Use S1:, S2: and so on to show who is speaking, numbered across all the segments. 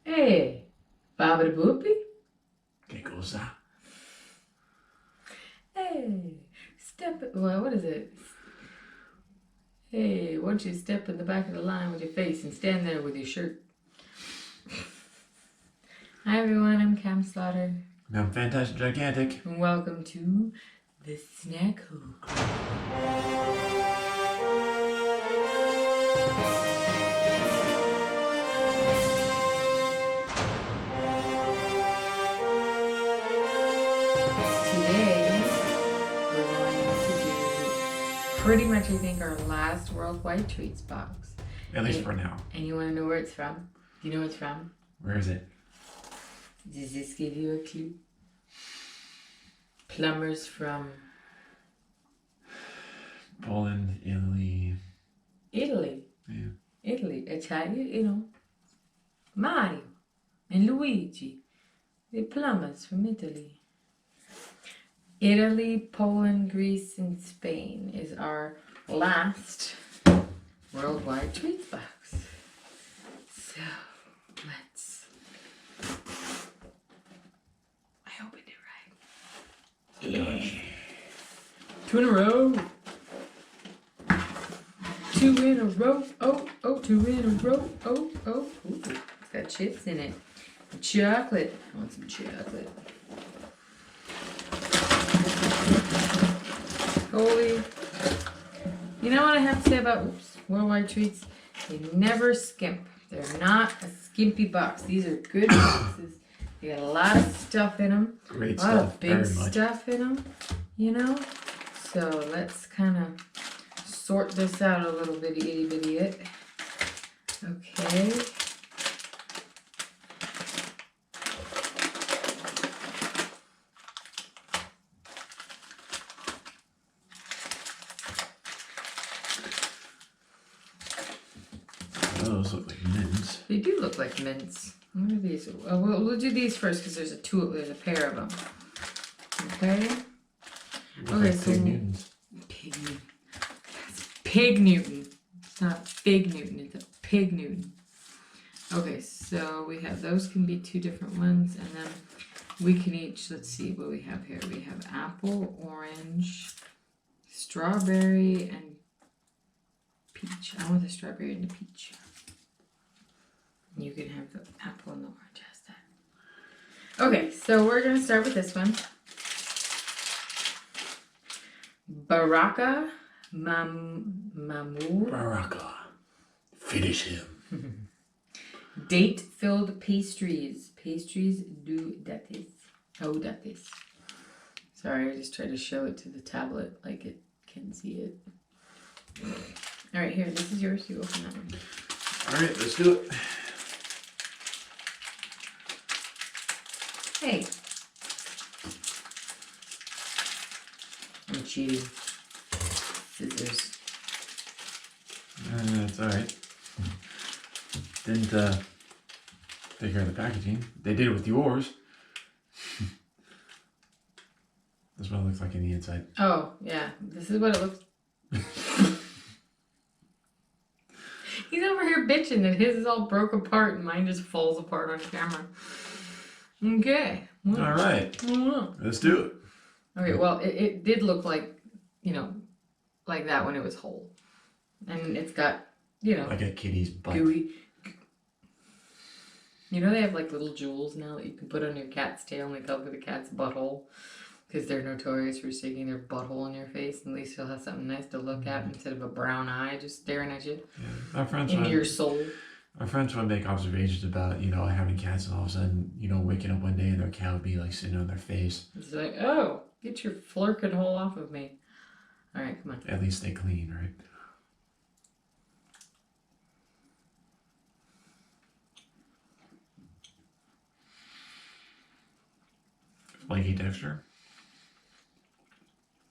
S1: Hey, Baba Boopy.
S2: Che cosa?
S1: Hey, well, what is it? Hey, why don't you step in the back of the line with your face and stand there with your shirt? Hi everyone, I'm Cam Slaughter.
S2: I'm Fantastic Gigantic.
S1: And welcome to the Snackhole Chronicles. Today, we're going to do pretty much, I think, our last Worldwide Treats box.
S2: At least for now.
S1: And you want to know where it's from? Do you know where it's from?
S2: Where is it?
S1: Does this give you a clue? Plumbers from
S2: Poland, Italy.
S1: Italy.
S2: Yeah.
S1: Italy. Italian, you know. Mario and Luigi. The plumbers from Italy. Italy, Poland, Greece, and Spain is our last Worldwide Treats box. So, let's... I opened it right. Yeah. 2 in a row. 2 in a row. Oh, 2 in a row. Oh. Ooh, it's got chips in it. Chocolate. I want some chocolate. Holy. You know what I have to say about Worldwide Treats? They never skimp. They're not a skimpy box. These are good boxes. They got a lot of stuff in them.
S2: Great
S1: a lot
S2: stuff.
S1: of big stuff in them, you know? So let's kind of sort this out a little bit, itty bitty it. Okay.
S2: Those look like mints.
S1: They do look like mints. What are these? We'll do these first because there's a pair of them. Okay.
S2: Okay, so Pig Newtons.
S1: Pig Newton. That's Pig Newton. It's not Fig Newton. It's a Pig Newton. Okay, so we have those can be 2 different ones, and then we can each. Let's see what we have here. We have apple, orange, strawberry, and peach. I want the strawberry and the peach. You can have the apple and the orange. How's that? Okay, so we're gonna start with this one. Baraka Mamour.
S2: Baraka. Finish him.
S1: Date-filled pastries. Pastries do dates. Oh, dates. Sorry, I just tried to show it to the tablet like it can see it. All right, here, this is yours. You open that one.
S2: All right, let's do it.
S1: Hey. I'm cheating. Scissors.
S2: That's all right. Didn't take care of the packaging. They did it with yours. This is what it looks like in the inside.
S1: Oh, yeah. This is what it looks. He's over here bitching that his is all broke apart and mine just falls apart on camera. Okay.
S2: Well, all right. Let's do it.
S1: Okay, well, it did look like, you know, like that when it was whole. And it's got, you know.
S2: Like a kitty's butt.
S1: Gooey. You know they have like little jewels now that you can put on your cat's tail and they cover the cat's butthole. Because they're notorious for sticking their butthole in your face. And at least you'll have something nice to look at instead of a brown eye just staring at you.
S2: Yeah. Our friends
S1: into your soul.
S2: Our friends would make observations about, you know, having cats and all of a sudden, you know, waking up one day and their cat would be like sitting on their face.
S1: It's like, oh, get your flirkin' hole off of me. All right, come on.
S2: At least they clean, right? Flaky texture.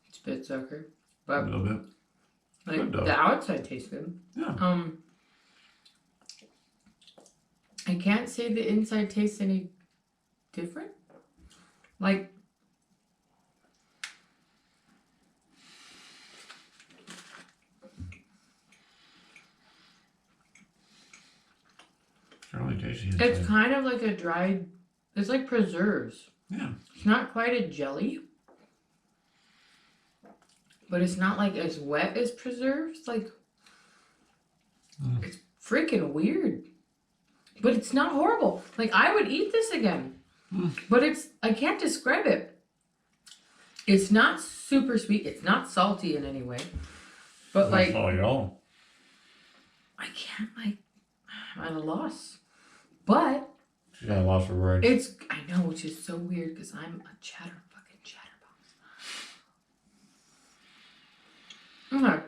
S1: It's a bit sucker. But
S2: a little bit.
S1: Like the outside tastes good.
S2: Yeah.
S1: I can't say the inside tastes any different. Like,
S2: Fairly tasty.
S1: It's kind of like a dried, it's like preserves.
S2: Yeah.
S1: It's not quite a jelly, but it's not like as wet as preserves. Like, it's freaking weird. But it's not horrible. Like, I would eat this again. But I can't describe it. It's not super sweet. It's not salty in any way. But like,
S2: not at all.
S1: I can't I'm at a loss. But
S2: She's at a loss for words.
S1: I know, which is so weird because I'm a fucking chatterbox. Okay.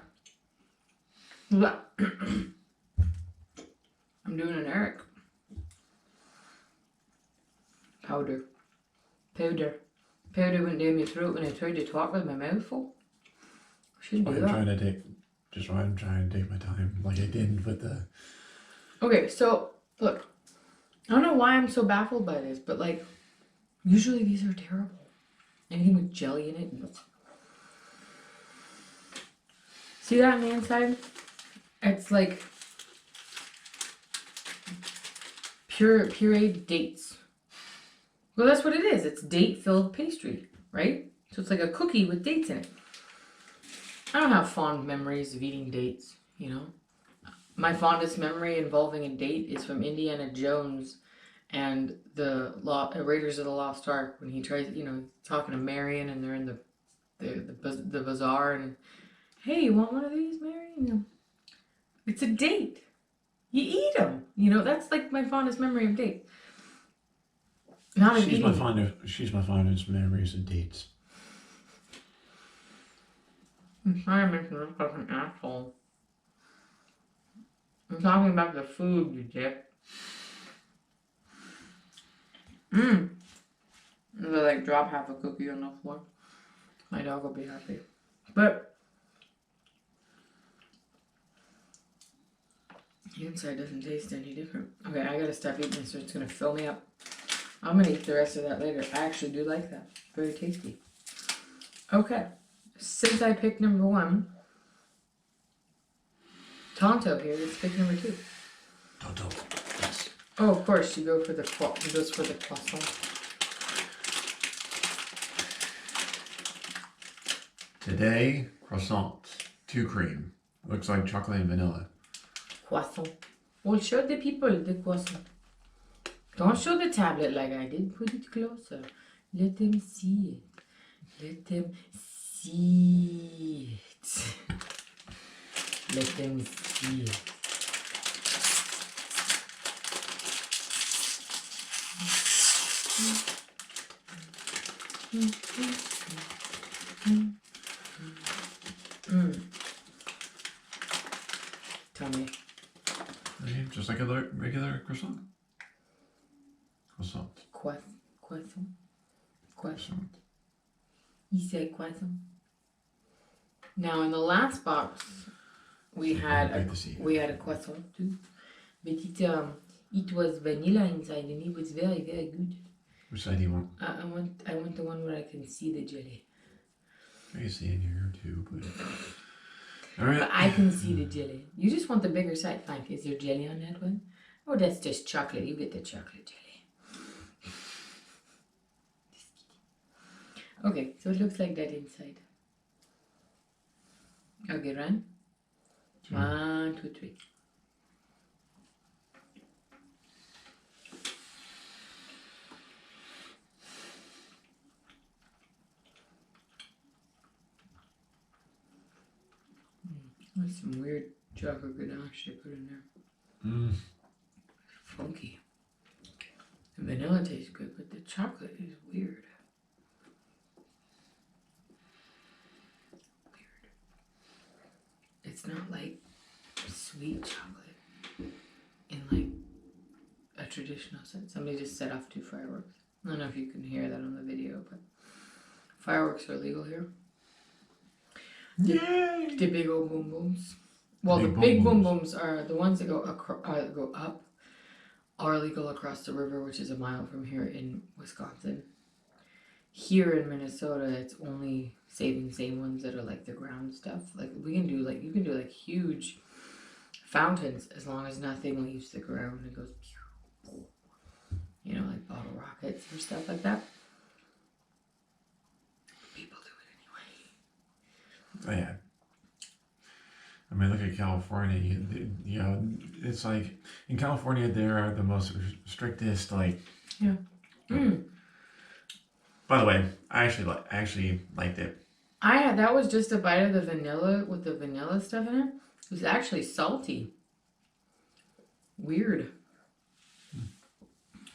S1: I'm doing an Eric. Powder went down my throat when I tried to talk with my mouth full. Shouldn't do that.
S2: I'm trying to take my time, like I did with the.
S1: Okay, so look, I don't know why I'm so baffled by this, but like, usually these are terrible. Anything with jelly in it. See that on the inside? It's like pureed dates. Well, that's what it is. It's date-filled pastry, right? So it's like a cookie with dates in it. I don't have fond memories of eating dates, you know? My fondest memory involving a date is from Indiana Jones and the Raiders of the Lost Ark, when he tries, talking to Marion, and they're in the bazaar, and, hey, you want one of these, Marion? It's a date. You eat them. That's like my fondest memory of dates.
S2: She's my fondest memories of dates.
S1: I'm sorry I mentioned this fucking asshole. I'm talking about the food, you dick. If I like drop half a cookie on the floor, my dog will be happy. But the inside doesn't taste any different. Okay, I gotta stop eating this or it's gonna fill me up. I'm gonna eat the rest of that later. I actually do like that. Very tasty. Okay, since I picked number 1, Tonto here, let's pick number 2.
S2: Tonto, yes.
S1: Oh, of course, he goes for the croissant.
S2: Today, croissant, 2 cream. Looks like chocolate and vanilla.
S1: Croissant. Well, show the people the croissant. Don't show the tablet like I did. Put it closer. Let them see it. Let them see it. Let them see it. Tell me.
S2: Okay, just like a regular croissant. Croissant.
S1: Croissant. You said croissant. Now in the last box, we had a croissant too, but it was vanilla inside and it was very, very good.
S2: Which side do you want?
S1: I want the one where I can see the jelly.
S2: I can see in here too, but all right.
S1: But I can see the jelly. You just want the bigger side. Fine. Is there jelly on that one? Oh, that's just chocolate. You get the chocolate jelly. Okay, so it looks like that inside. Okay, run. 1, 2, 3. That's some weird chocolate ganache they put in there. Funky. The vanilla tastes good, but the chocolate is weird. It's not like sweet chocolate in like a traditional sense. Somebody just set off 2 fireworks. I don't know if you can hear that on the video, but fireworks are legal here.
S2: Yay!
S1: The big old boom booms. Well, the big boom booms are the ones that go up are legal across the river, which is a mile from here in Wisconsin. Here in Minnesota, it's only safe and sane ones that are like the ground stuff. Like you can do like huge fountains as long as nothing leaves the ground and goes pew. permits for stuff like that. People do it anyway.
S2: Oh, yeah. I mean, look at California. You know, it's like in California they are the most strictest. Like,
S1: Yeah.
S2: By the way, I actually liked it.
S1: That was just a bite of the vanilla with the vanilla stuff in it. It was actually salty. Weird.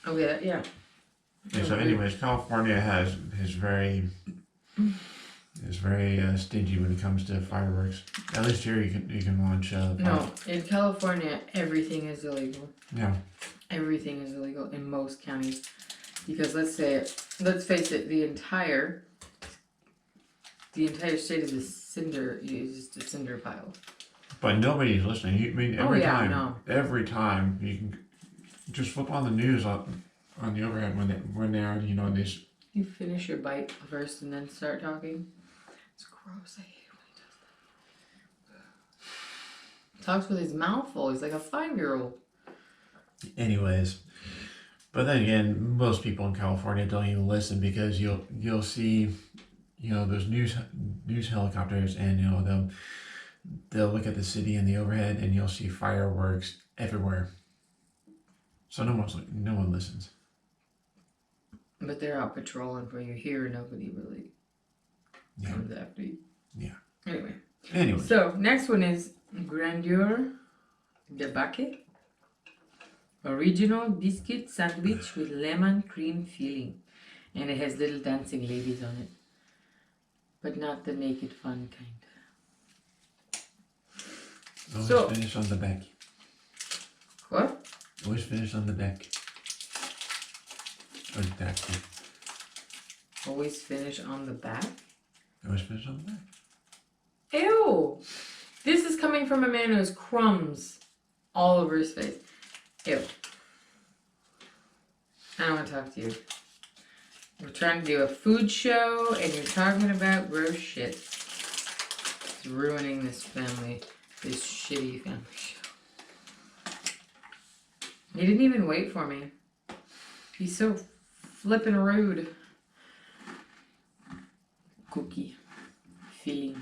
S1: Okay, yeah.
S2: Okay, so anyways, California is very stingy when it comes to fireworks. At least here you can launch.
S1: No, in California everything is illegal.
S2: Yeah.
S1: Everything is illegal in most counties, because let's face it, the entire state is just a cinder pile.
S2: But nobody's listening. I mean, every time you can just flip on the news on the overhead when they're
S1: You finish your bite first and then start talking. It's gross. I hate it when he does that. Talks with his mouth full. He's like a 5-year-old.
S2: Anyways, but then again, most people in California don't even listen, because you'll see, those news helicopters, and they'll look at the city and the overhead, and you'll see fireworks everywhere. So no one listens.
S1: But they're out patrolling for you. Here, nobody really comes after you.
S2: Yeah.
S1: Anyway. So next one is grandeur de bake. Original biscuit sandwich with lemon cream filling. And it has little dancing ladies on it. But not the naked fun kind.
S2: Always finish on the back.
S1: What?
S2: Always finish on the deck. Or deck.
S1: Always finish on the back?
S2: Always finish on the back.
S1: Ew! This is coming from a man who has crumbs all over his face. Ew. I don't want to talk to you. We're trying to do a food show and you're talking about gross shit. It's ruining this family. This shitty family show. He didn't even wait for me. He's so flippin' rude. Cookie. Filling.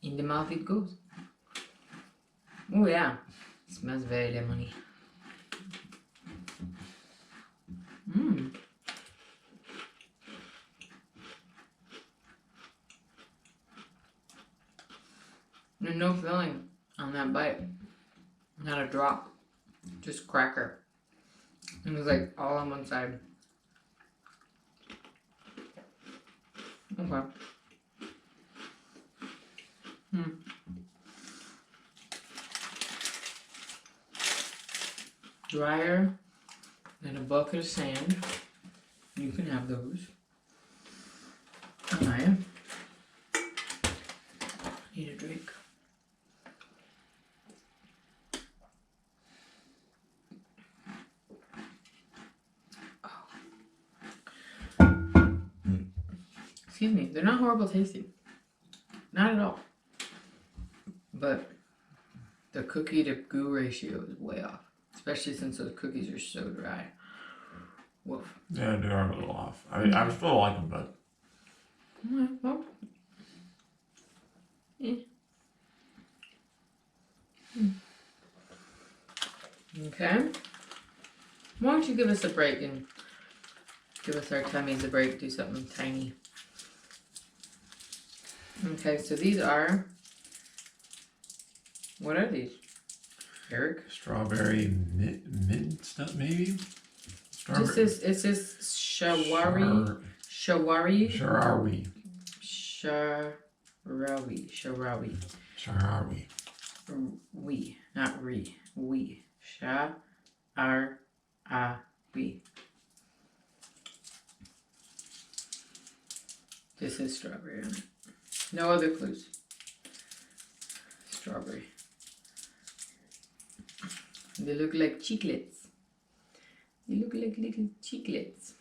S1: In the mouth it goes. Oh yeah. It smells very lemony. Mmm. There's no filling on that bite. Not a drop. Just cracker. It was like all on one side. Okay. Dryer and a bucket of sand. You can have those. I need a drink. Excuse me, they're not horrible tasting. Not at all. But the cookie to goo ratio is way off. Especially since those cookies are so dry. Woof.
S2: Yeah, they are a little off. I mean, I still like them, but...
S1: Well, Okay. Why don't you give us a break and give us our tummies a break, do something tiny. Okay, so these are... What are these? Eric?
S2: Strawberry mint stuff, maybe?
S1: It says shawari. Shawari.
S2: Sharawi.
S1: Sharawi. Sharawi.
S2: Sharawi.
S1: We, not re. We. Sharawi. This is strawberry on it. No other clues. Strawberry. They look like chiclets. They look like little chiclets.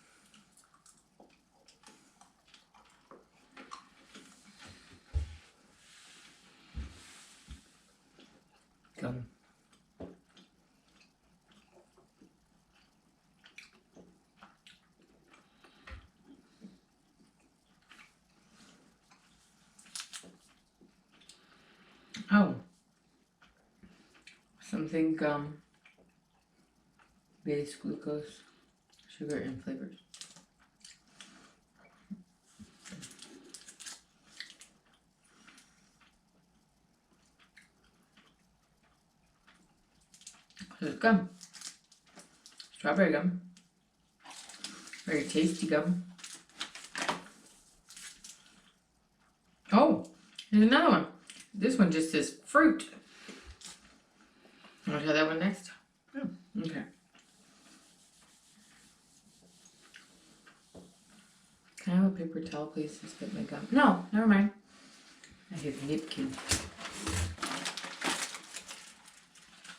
S1: Come. Oh, something gum, base glucose, sugar, and flavors. So it's gum, strawberry gum, very tasty gum. Oh, here's another one. This one just says fruit. Want to try that one next?
S2: Yeah.
S1: Okay. Can I have a paper towel, please, to spit my gum? No, never mind. I have napkin.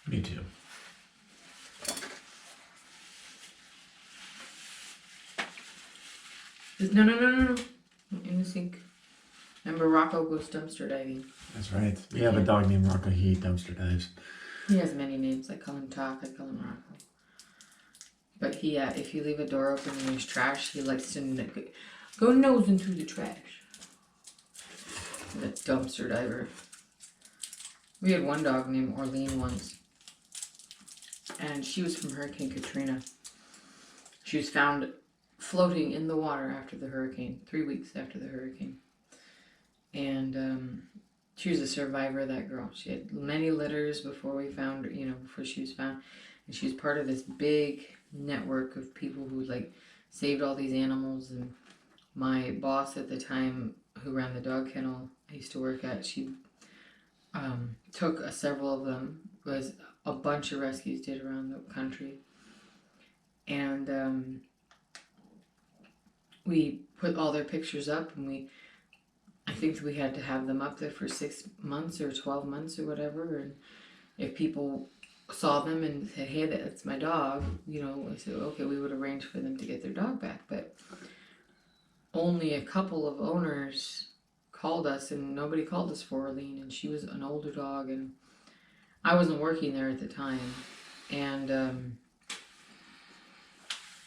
S2: Me too.
S1: No. In the sink. Remember, Rocco goes dumpster diving.
S2: That's right. We have a dog named Rocco. He dumpster dives.
S1: He has many names. I call him Talk. I call him Rocco. But he, if you leave a door open and there's trash, he likes to go nosing through the trash. The dumpster diver. We had one dog named Orlean once. And she was from Hurricane Katrina. She was found floating in the water after the hurricane, 3 weeks after the hurricane. And she was a survivor, that girl. She had many litters before we found her, before she was found. And she was part of this big network of people who saved all these animals. And my boss at the time, who ran the dog kennel I used to work at, she took several of them. It was a bunch of rescues did around the country. And we put all their pictures up, and I think we had to have them up there for 6 months or 12 months or whatever. And if people saw them and said, hey, that's my dog, I said, okay, we would arrange for them to get their dog back. But only a couple of owners called us, and nobody called us for Orlean, and she was an older dog, and I wasn't working there at the time. And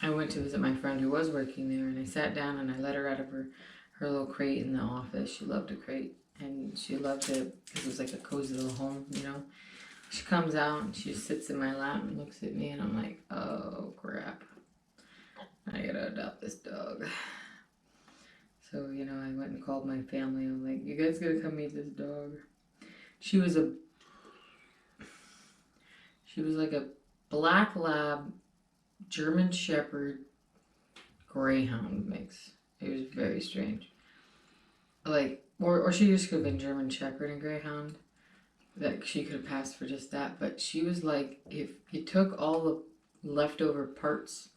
S1: I went to visit my friend who was working there, and I sat down and I let her out of her little crate in the office. She loved a crate, and she loved it because it was like a cozy little home, She comes out and she sits in my lap and looks at me, and I'm like, oh crap, I gotta adopt this dog. So, I went and called my family. I'm like, you guys gotta come meet this dog. She was like a black lab, German Shepherd, Greyhound mix. It was very strange. Or she just could have been German Shepherd and Greyhound. That she could have passed for just that. But she was like, if you took all the leftover parts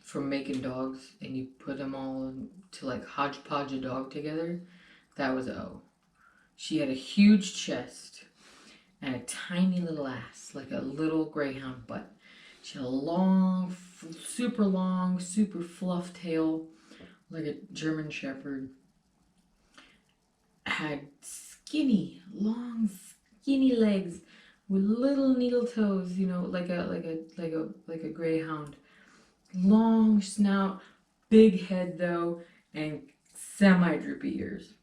S1: from making dogs and you put them all to hodgepodge a dog together, that was O. She had a huge chest and a tiny little ass, like a little greyhound butt. She had a long, super fluff tail, like a German Shepherd. Had long, skinny legs with little needle toes, like a greyhound. Long snout, big head though, and semi-droopy ears.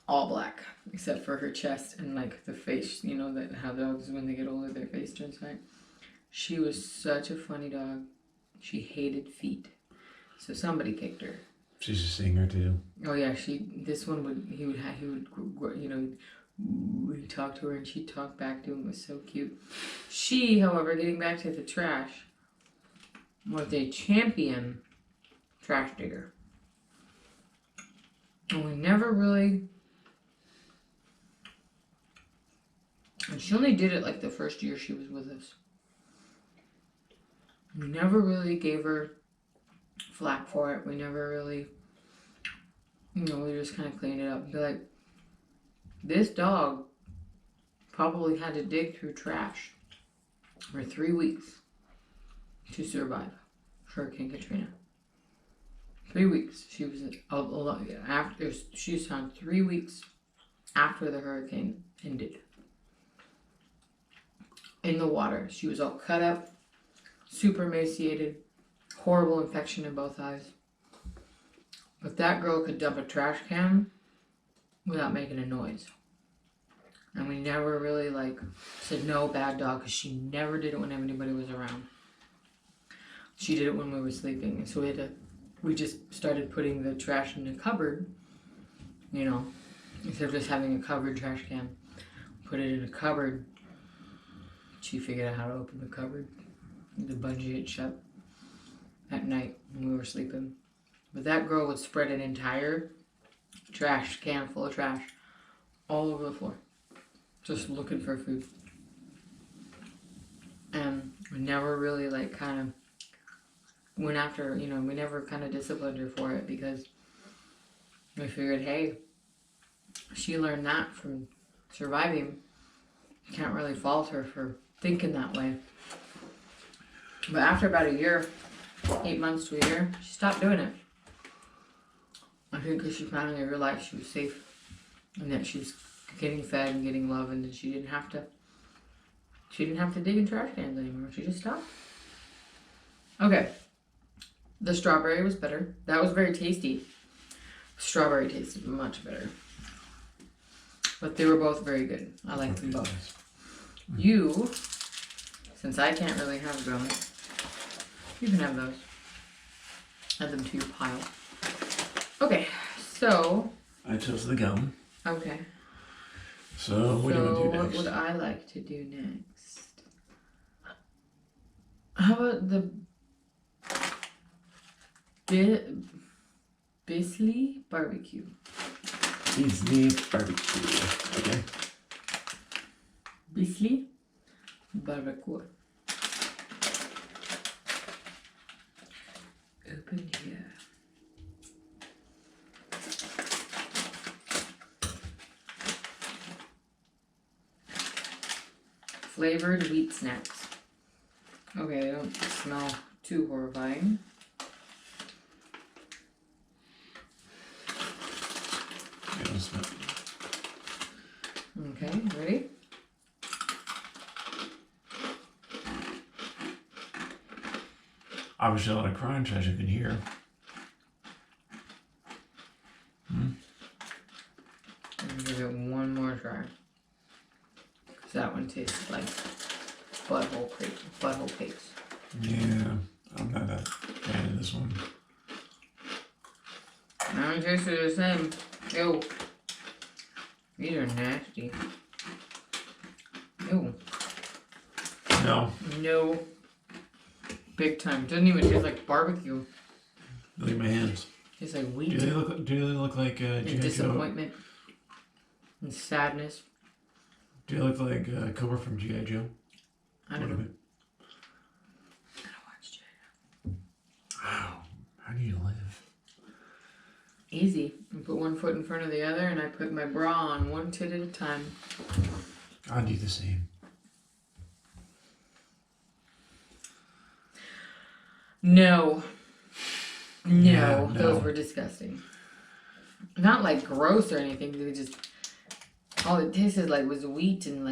S1: All black, except for her chest and the face, that how dogs, when they get older, their face turns white. She was such a funny dog. She hated feet. So somebody kicked her.
S2: She's a singer too.
S1: Oh yeah, he'd talk to her and she'd talk back to him. It was so cute. She, however, getting back to the trash, was a champion trash digger. And we never really, and she only did it the first year she was with us. We never really gave her flack for it. We never really, we just kind of cleaned it up. Be like, this dog probably had to dig through trash for 3 weeks to survive Hurricane Katrina. 3 weeks. She was she was found 3 weeks after the hurricane ended. In the water. She was all cut up, super emaciated, horrible infection in both eyes. But that girl could dump a trash can without making a noise. And we never really like said no, bad dog, because she never did it when anybody was around. She did it when we were sleeping. And so we just started putting the trash in the cupboard, you know, instead of just having a covered trash can. Put it in a cupboard. She figured out how to open the cupboard. The bungee it shut at night when we were sleeping. But that girl would spread an entire trash can full of trash all over the floor, just looking for food. And we never really like kind of went after, you know, we never kind of disciplined her for it, because we figured, hey, she learned that from surviving. You can't really fault her for thinking that way. But after about a year, 8 months to a year, she stopped doing it. I think because she finally realized she was safe and that she was getting fed and getting love, and that she didn't have to dig in trash cans anymore. She just stopped. Okay. The strawberry was better. That was very tasty. Strawberry tasted much better. But they were both very good. I liked them both. You, since I can't really have gums, you can have those. Add them to your pile. Okay, so.
S2: I chose the gum.
S1: Okay.
S2: So what do you want to do next?
S1: What would I like to do next? How about the Bisley barbecue?
S2: Bisley barbecue. Okay.
S1: Bisley barbecue. Open here. Flavored wheat snacks. Okay, they don't smell too horrifying.
S2: They don't smell.
S1: Okay, ready?
S2: Obviously a lot of crunch, as you can hear.
S1: I'm gonna give it one more try. Cause that one tastes like butthole cakes.
S2: Yeah, I'm not a fan of this one.
S1: That one tasted the same. Ew. These are nasty. Ew.
S2: No.
S1: No. Big time. It doesn't even taste like barbecue.
S2: Look at my hands.
S1: Tastes like wheat.
S2: Do they look like
S1: And
S2: G.I. Joe?
S1: disappointment. And sadness.
S2: Do they look like Cobra from G.I. Joe?
S1: I don't know.
S2: I don't watch G.I. Joe. Wow. How do you live?
S1: Easy. I put one foot in front of the other, and I put my bra on one tit at a time.
S2: I do the same.
S1: No. No,
S2: Yeah, no.
S1: Those were disgusting. Not like gross or anything. They just, all it tasted like was wheat and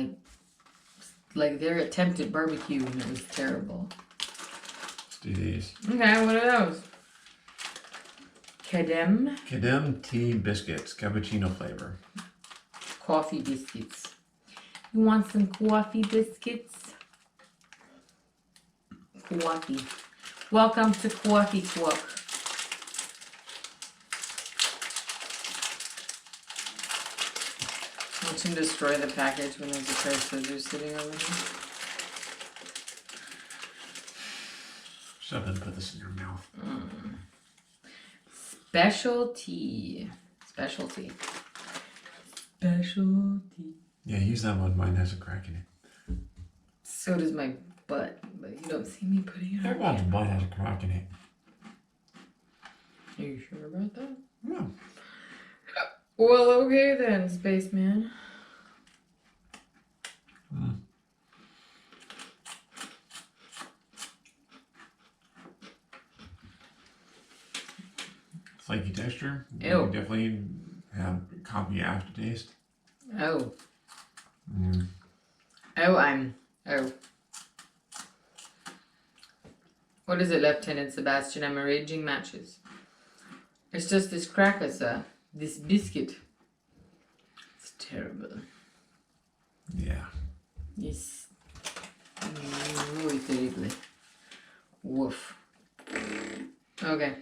S1: like their attempt at barbecue, and it was terrible.
S2: Let's do these.
S1: Okay, what are those?
S2: Kedem tea biscuits, cappuccino flavor.
S1: Coffee biscuits. You want some coffee biscuits? Coffee. Welcome to Coffee Talk. Watch him destroy the package when there's a pair of scissors sitting over here.
S2: Shut up and put this in your mouth.
S1: Specialty. Specialty.
S2: Yeah, use that one. Mine has a crack in it.
S1: So does my butt, but you don't see me putting it on.
S2: Everyone's butt has a crack in it.
S1: Are you sure about that?
S2: No.
S1: Well, okay then, spaceman.
S2: Flaky texture.
S1: Ew.
S2: You definitely have coffee aftertaste.
S1: Oh.
S2: Mm.
S1: Oh. What is it, Lieutenant Sebastian? I'm arranging matches. It's just this cracker, sir. This biscuit. terrible.
S2: Yeah.
S1: It's muy terrible. Woof. Okay.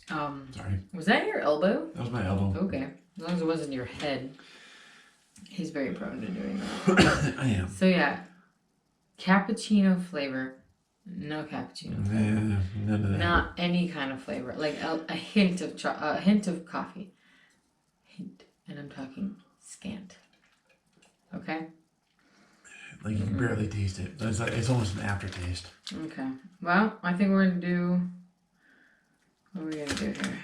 S2: Sorry.
S1: Was that your elbow?
S2: That was my elbow.
S1: Okay. As long as it wasn't your head. He's very prone to doing that.
S2: I am.
S1: So yeah, cappuccino flavor. No cappuccino flavor.
S2: None of that.
S1: Not any kind of flavor. Like a hint of a hint of coffee. Hint, and I'm talking scant. Okay.
S2: Like you can barely taste it. It's almost an aftertaste.
S1: Okay. Well, I think we're gonna do. What are we gonna do here?